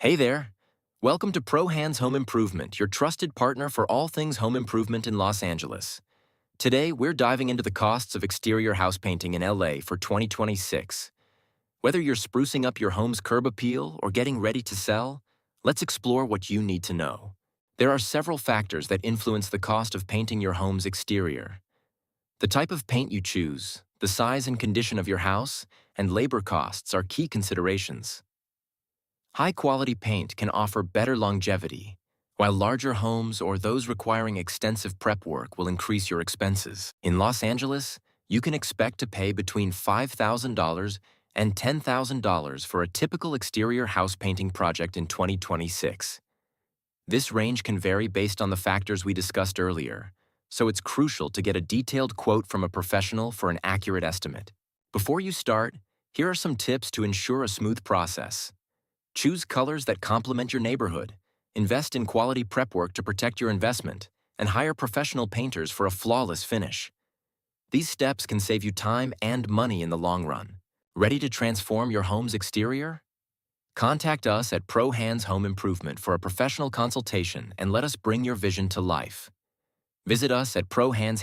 Hey there! Welcome to ProHands Home Improvement, your trusted partner for all things home improvement in Los Angeles. Today, we're diving into the costs of exterior house painting in LA for 2026. Whether you're sprucing up your home's curb appeal or getting ready to sell, let's explore what you need to know. There are several factors that influence the cost of painting your home's exterior. The type of paint you choose, the size and condition of your house, and labor costs are key considerations. High-quality paint can offer better longevity, while larger homes or those requiring extensive prep work will increase your expenses. In Los Angeles, you can expect to pay between $5,000 and $10,000 for a typical exterior house painting project in 2026. This range can vary based on the factors we discussed earlier, so it's crucial to get a detailed quote from a professional for an accurate estimate. Before you start, here are some tips to ensure a smooth process. Choose colors that complement your neighborhood, invest in quality prep work to protect your investment, and hire professional painters for a flawless finish. These steps can save you time and money in the long run. Ready to transform your home's exterior? Contact us at ProHands Home Improvement for a professional consultation and let us bring your vision to life. Visit us at ProHands